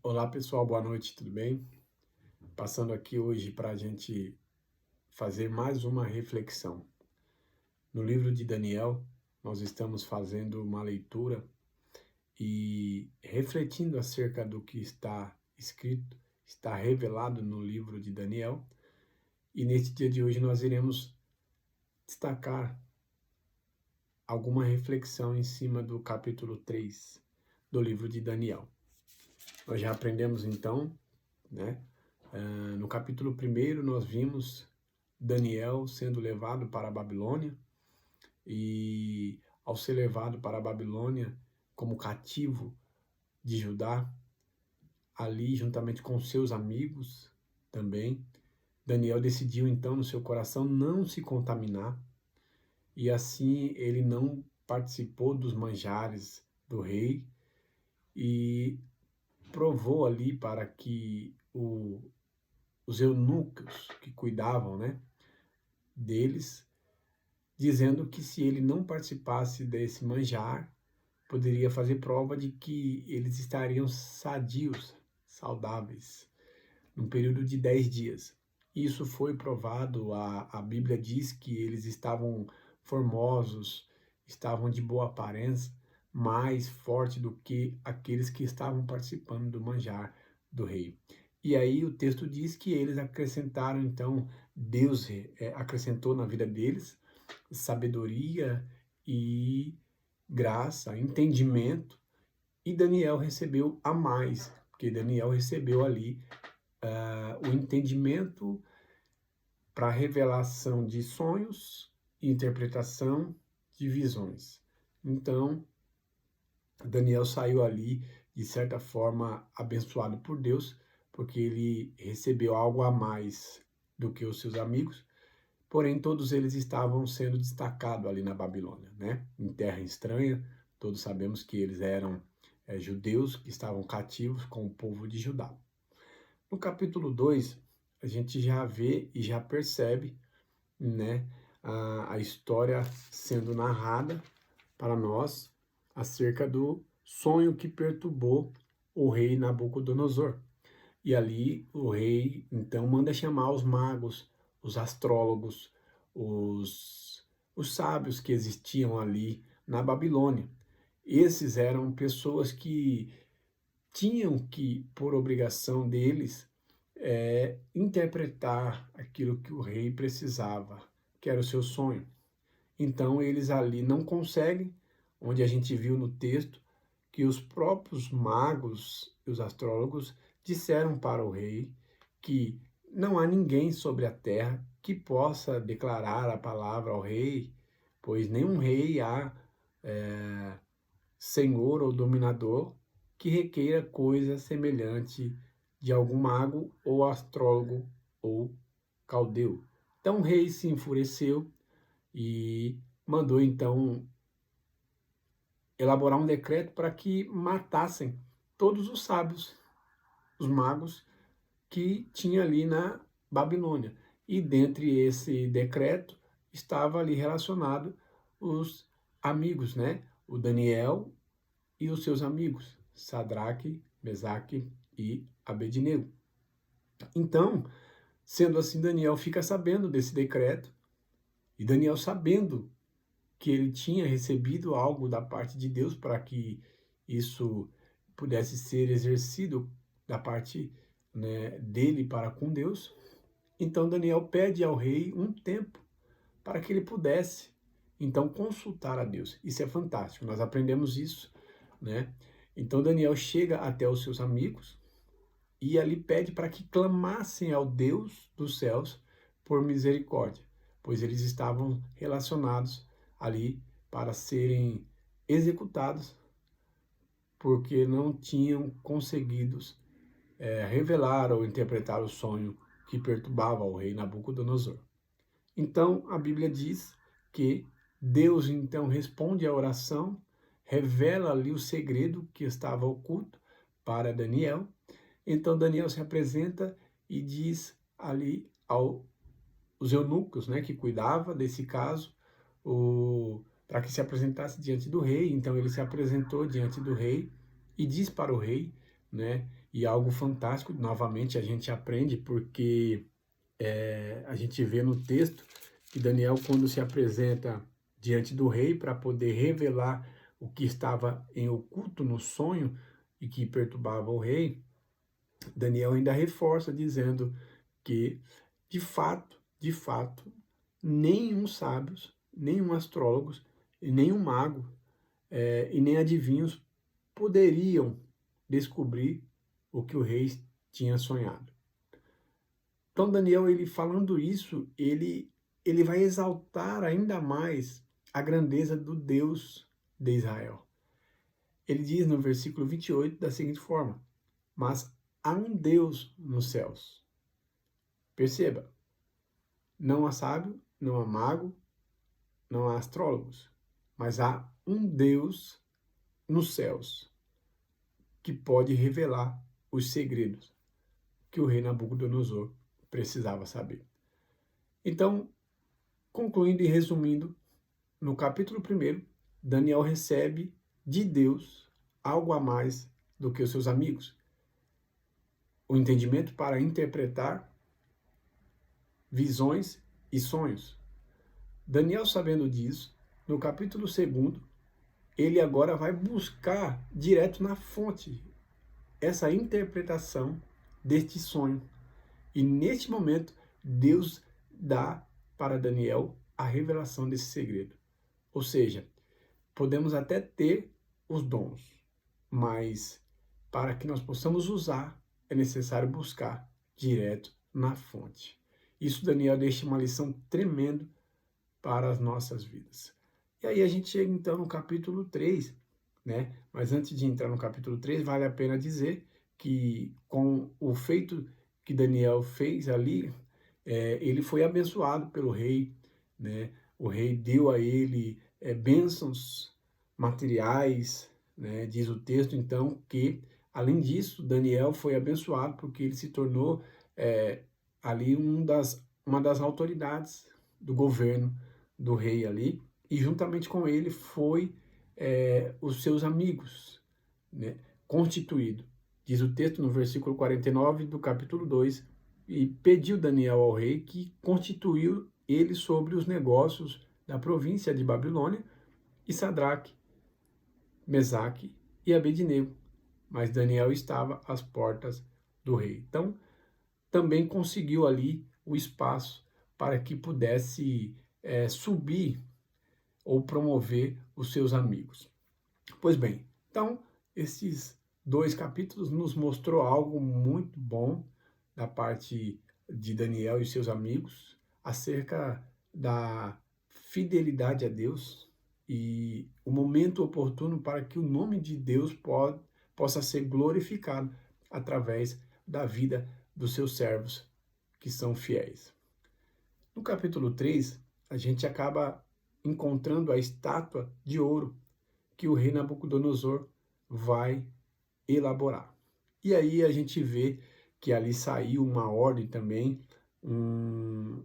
Olá pessoal, boa noite, tudo bem? Passando aqui hoje para a gente fazer mais uma reflexão. No livro de Daniel, nós estamos fazendo uma leitura e refletindo acerca do que está escrito, está revelado no livro de Daniel. E neste dia de hoje nós iremos destacar alguma reflexão em cima do capítulo 3 do livro de Daniel. Nós já aprendemos então, né? No capítulo 1 nós vimos Daniel sendo levado para a Babilônia e ao ser levado para a Babilônia como cativo de Judá, ali juntamente com seus amigos também, Daniel decidiu então no seu coração não se contaminar e assim ele não participou dos manjares do rei e provou ali para que os eunucos que cuidavam, né, deles, dizendo que se ele não participasse desse manjar, poderia fazer prova de que eles estariam sadios, saudáveis, num período de 10 dias. Isso foi provado, a Bíblia diz que eles estavam formosos, estavam de boa aparência, mais forte do que aqueles que estavam participando do manjar do rei. E aí o texto diz que eles acrescentaram, então, Deus acrescentou na vida deles sabedoria e graça, entendimento, e Daniel recebeu a mais, porque Daniel recebeu ali o entendimento para a revelação de sonhos e interpretação de visões. Então, Daniel saiu ali, de certa forma, abençoado por Deus, porque ele recebeu algo a mais do que os seus amigos, porém todos eles estavam sendo destacados ali na Babilônia, né? Em terra estranha, todos sabemos que eles eram judeus que estavam cativos com o povo de Judá. No capítulo 2, a gente já vê e já percebe, né, a história sendo narrada para nós acerca do sonho que perturbou o rei Nabucodonosor. E ali o rei então manda chamar os magos, os astrólogos, os sábios que existiam ali na Babilônia. Esses eram pessoas que tinham que, por obrigação deles, interpretar aquilo que o rei precisava, que era o seu sonho. Então eles ali não conseguem, onde a gente viu no texto que os próprios magos e os astrólogos disseram para o rei que não há ninguém sobre a terra que possa declarar a palavra ao rei, pois nenhum rei há senhor ou dominador que requeira coisa semelhante de algum mago ou astrólogo ou caldeu. Então o rei se enfureceu e mandou então elaborar um decreto para que matassem todos os sábios, os magos que tinha ali na Babilônia. E dentre esse decreto estava ali relacionado os amigos, né? O Daniel e os seus amigos, Sadraque, Mesaque e Abednego. Então, sendo assim, Daniel fica sabendo desse decreto, e Daniel sabendo que ele tinha recebido algo da parte de Deus para que isso pudesse ser exercido da parte, né, dele para com Deus. Então Daniel pede ao rei um tempo para que ele pudesse então consultar a Deus. Isso é fantástico, nós aprendemos isso, né? Então Daniel chega até os seus amigos e ali pede para que clamassem ao Deus dos céus por misericórdia, pois eles estavam relacionados ali para serem executados porque não tinham conseguido revelar ou interpretar o sonho que perturbava o rei Nabucodonosor. Então a Bíblia diz que Deus então responde à oração, revela ali o segredo que estava oculto para Daniel. Então Daniel se apresenta e diz ali aos eunucos, né, que cuidava desse caso, para que se apresentasse diante do rei. Então ele se apresentou diante do rei e diz para o rei, né, E algo fantástico, novamente, a gente aprende porque a gente vê no texto que Daniel, quando se apresenta diante do rei para poder revelar o que estava em oculto no sonho e que perturbava o rei, Daniel ainda reforça dizendo que, de fato, nenhum sábios, nenhum astrólogos, e nenhum mago e nem adivinhos poderiam descobrir o que o rei tinha sonhado. Então Daniel, ele falando isso, ele vai exaltar ainda mais a grandeza do Deus de Israel. Ele diz no versículo 28 da seguinte forma: mas há um Deus nos céus. Perceba, não há sábio, não há mago, não há astrólogos, mas há um Deus nos céus que pode revelar os segredos que o rei Nabucodonosor precisava saber. Então, concluindo e resumindo, no capítulo 1, Daniel recebe de Deus algo a mais do que os seus amigos. O entendimento para interpretar visões e sonhos. Daniel, sabendo disso, no capítulo 2, ele agora vai buscar direto na fonte essa interpretação deste sonho. E neste momento, Deus dá para Daniel a revelação desse segredo. Ou seja, podemos até ter os dons, mas para que nós possamos usar, é necessário buscar direto na fonte. Isso Daniel deixa uma lição tremenda para as nossas vidas. E aí a gente chega então no capítulo 3, né? Mas antes de entrar no capítulo 3, vale a pena dizer que com o feito que Daniel fez ali, ele foi abençoado pelo rei, né? O rei deu a ele bênçãos materiais, né? Diz o texto então que, além disso, Daniel foi abençoado porque ele se tornou ali uma das autoridades do governo do rei ali, e juntamente com ele foi os seus amigos, né, constituído. Diz o texto no versículo 49 do capítulo 2, e pediu Daniel ao rei que constituiu ele sobre os negócios da província de Babilônia, e Sadraque, Mesaque e Abednego. Mas Daniel estava às portas do rei. Então, também conseguiu ali o espaço para que pudesse subir ou promover os seus amigos. Pois bem, então, esses 2 capítulos nos mostrou algo muito bom da parte de Daniel e seus amigos acerca da fidelidade a Deus e o momento oportuno para que o nome de Deus possa ser glorificado através da vida dos seus servos que são fiéis. No capítulo 3, a gente acaba encontrando a estátua de ouro que o rei Nabucodonosor vai elaborar. E aí a gente vê que ali saiu uma ordem também, um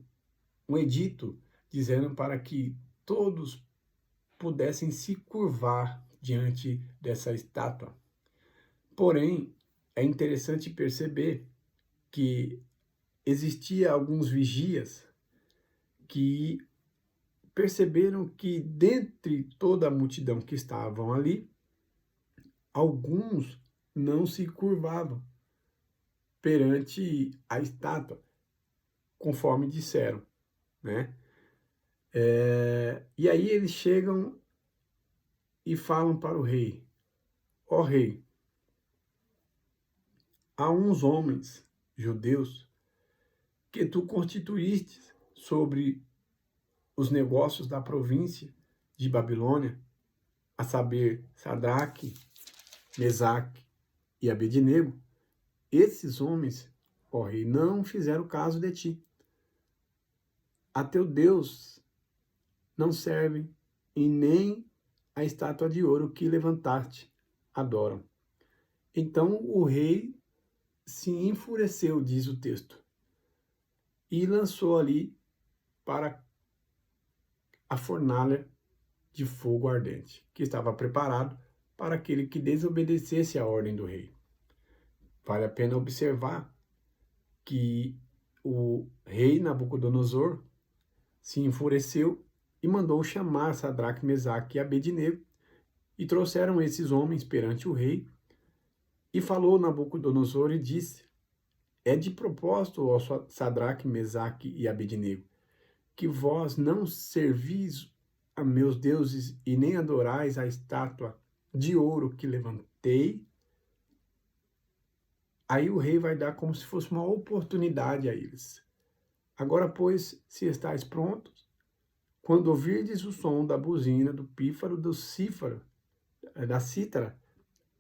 edito, dizendo para que todos pudessem se curvar diante dessa estátua. Porém, é interessante perceber que existia alguns vigias que perceberam que dentre toda a multidão que estavam ali, alguns não se curvavam perante a estátua, conforme disseram, né? E aí eles chegam e falam para o rei: ó rei, há uns homens judeus que tu constituíste sobre os negócios da província de Babilônia, a saber, Sadraque, Mesaque e Abednego. Esses homens, ó rei, não fizeram caso de ti. A teu Deus não servem e nem a estátua de ouro que levantaste adoram. Então o rei se enfureceu, diz o texto, e lançou ali para a fornalha de fogo ardente, que estava preparado para aquele que desobedecesse à ordem do rei. Vale a pena observar que o rei Nabucodonosor se enfureceu e mandou chamar Sadraque, Mesaque e Abednego, e trouxeram esses homens perante o rei, e falou Nabucodonosor e disse: é de propósito, ó Sadraque, Mesaque e Abednego, que vós não servis a meus deuses e nem adorais a estátua de ouro que levantei. Aí o rei vai dar como se fosse uma oportunidade a eles. Agora, pois, se estáis prontos, quando ouvirdes o som da buzina, do pífaro, do cífaro, da cítara,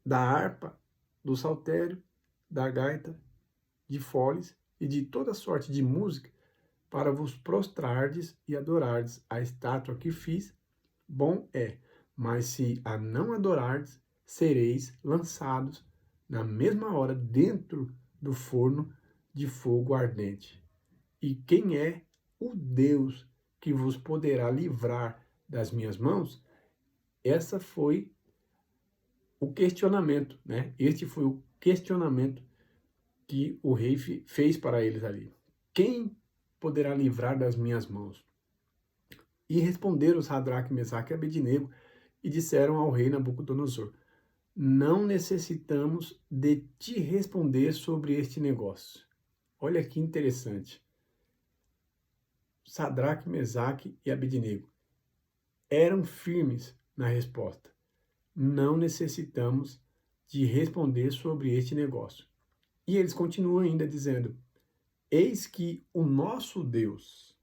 da harpa, do saltério, da gaita, de foles e de toda sorte de música, para vos prostrardes e adorardes a estátua que fiz, bom é. Mas se a não adorardes, sereis lançados na mesma hora dentro do forno de fogo ardente. E quem é o Deus que vos poderá livrar das minhas mãos? Essa foi o questionamento, né? Este foi o questionamento que o rei fez para eles ali. Quem poderá livrar das minhas mãos? E responderam Sadraque, Mesaque e Abednego e disseram ao rei Nabucodonosor: não necessitamos de te responder sobre este negócio. Olha que interessante. Sadraque, Mesaque e Abednego eram firmes na resposta. Não necessitamos de responder sobre este negócio. E eles continuam ainda dizendo: eis que o nosso Deus,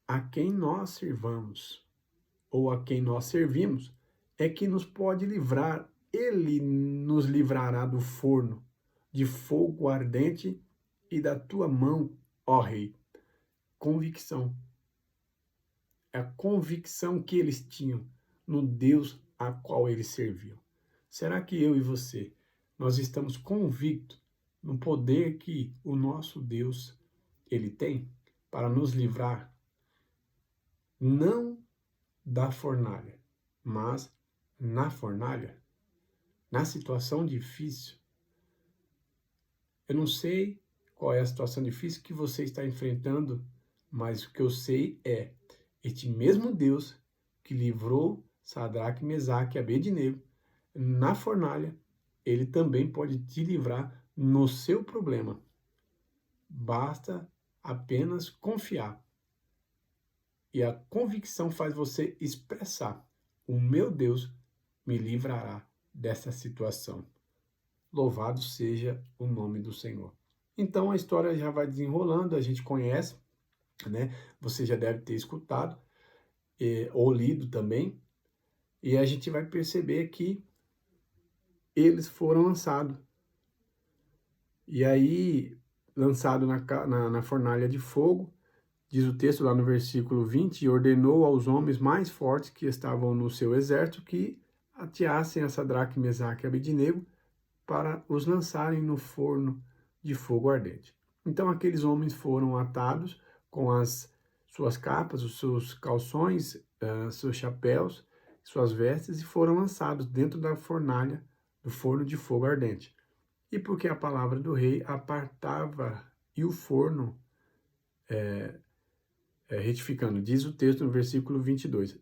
a quem nós servamos, ou a quem nós servimos, é que nos pode livrar. Ele nos livrará do forno de fogo ardente e da tua mão, ó rei. Convicção. É a convicção que eles tinham no Deus a qual eles serviam. Será que eu e você, nós estamos convictos no poder que o nosso Deus, ele tem para nos livrar, não da fornalha, mas na fornalha, na situação difícil? Eu não sei qual é a situação difícil que você está enfrentando, mas o que eu sei é este mesmo Deus que livrou Sadraque, Mesaque e Abednego na fornalha, ele também pode te livrar no seu problema. Basta apenas confiar. E a convicção faz você expressar: o meu Deus me livrará dessa situação. Louvado seja o nome do Senhor. Então a história já vai desenrolando, a gente conhece, né? Você já deve ter escutado ou lido também, e a gente vai perceber que eles foram lançados. E aí, lançado na fornalha de fogo, diz o texto lá no versículo 20, e ordenou aos homens mais fortes que estavam no seu exército que ateassem a Sadraque, Mesaque e Abednego para os lançarem no forno de fogo ardente. Então aqueles homens foram atados com as suas capas, os seus calções, seus chapéus, suas vestes, e foram lançados dentro da fornalha do forno de fogo ardente. E porque a palavra do rei apartava e o forno, retificando, diz o texto no versículo 22,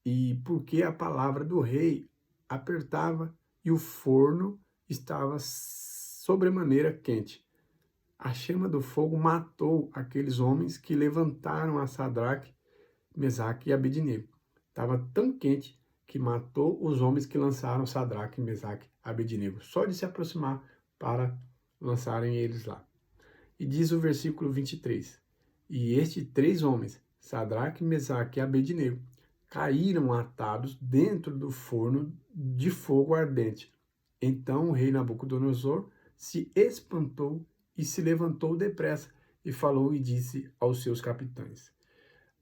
e porque a palavra do rei apertava e o forno estava sobremaneira quente. A chama do fogo matou aqueles homens que levantaram a Sadraque, Mesaque e Abednego. Estava tão quente que matou os homens que lançaram Sadraque, Mesaque e Abednego, só de se aproximar para lançarem eles lá. E diz o versículo 23, e estes 3 homens, Sadraque, Mesaque e Abednego, caíram atados dentro do forno de fogo ardente. Então o rei Nabucodonosor se espantou e se levantou depressa e falou e disse aos seus capitães: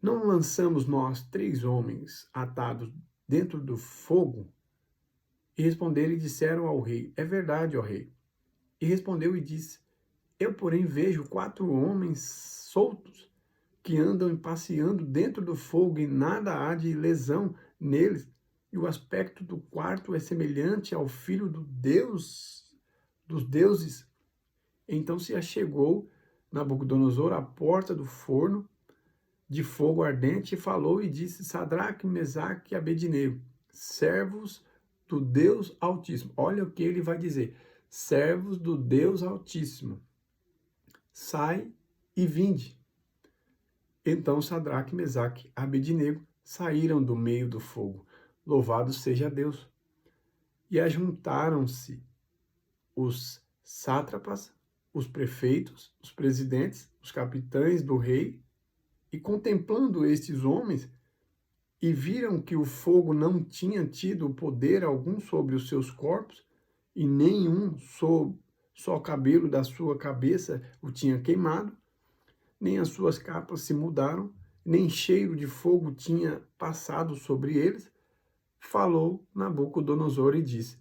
não lançamos nós 3 homens atados dentro do fogo? E responderam e disseram ao rei: é verdade, ó rei. E respondeu e disse: eu, porém, vejo 4 homens soltos que andam passeando dentro do fogo e nada há de lesão neles. E o aspecto do quarto é semelhante ao filho do Deus dos deuses? Então se achegou Nabucodonosor à porta do forno de fogo ardente e falou e disse: Sadraque, Mesaque e Abednego, servos do Deus Altíssimo. Olha o que ele vai dizer: servos do Deus Altíssimo, sai e vinde. Então Sadraque, Mesaque e Abednego saíram do meio do fogo. Louvado seja Deus. E ajuntaram-se os sátrapas, os prefeitos, os presidentes, os capitães do rei, e contemplando estes homens, e viram que o fogo não tinha tido poder algum sobre os seus corpos, e nenhum só cabelo da sua cabeça o tinha queimado, nem as suas capas se mudaram, nem cheiro de fogo tinha passado sobre eles, falou Nabucodonosor e disse: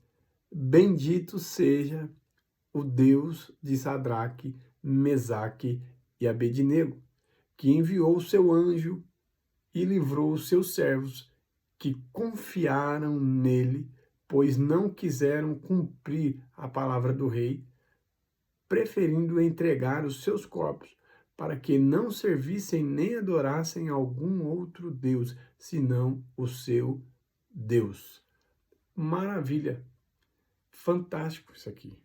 Bendito seja o Deus de Sadraque, Mesaque e Abednego, que enviou o seu anjo e livrou os seus servos, que confiaram nele, pois não quiseram cumprir a palavra do rei, preferindo entregar os seus corpos, para que não servissem nem adorassem algum outro Deus, senão o seu Deus. Maravilha! Fantástico isso aqui.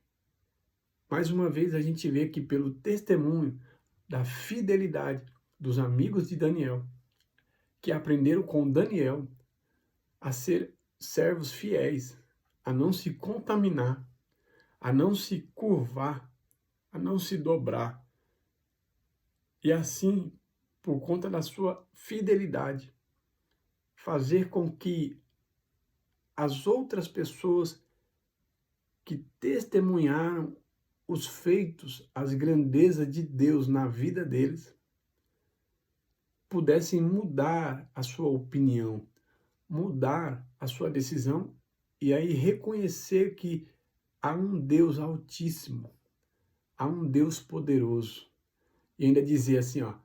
Mais uma vez a gente vê que pelo testemunho da fidelidade dos amigos de Daniel, que aprenderam com Daniel a ser servos fiéis, a não se contaminar, a não se curvar, a não se dobrar. E assim, por conta da sua fidelidade, fazer com que as outras pessoas que testemunharam os feitos, as grandezas de Deus na vida deles, pudessem mudar a sua opinião, mudar a sua decisão e aí reconhecer que há um Deus altíssimo, há um Deus poderoso. E ainda dizer assim, ó,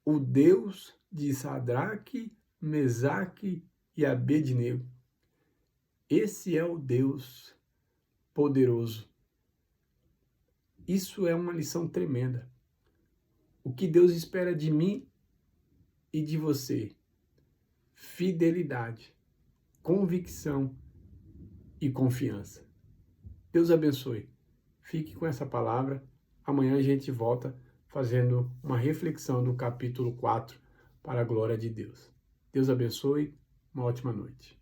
o Deus de Sadraque, Mesaque e Abednego. Esse é o Deus poderoso. Isso é uma lição tremenda. O que Deus espera de mim e de você? Fidelidade, convicção e confiança. Deus abençoe. Fique com essa palavra. Amanhã a gente volta fazendo uma reflexão do capítulo 4 para a glória de Deus. Deus abençoe. Uma ótima noite.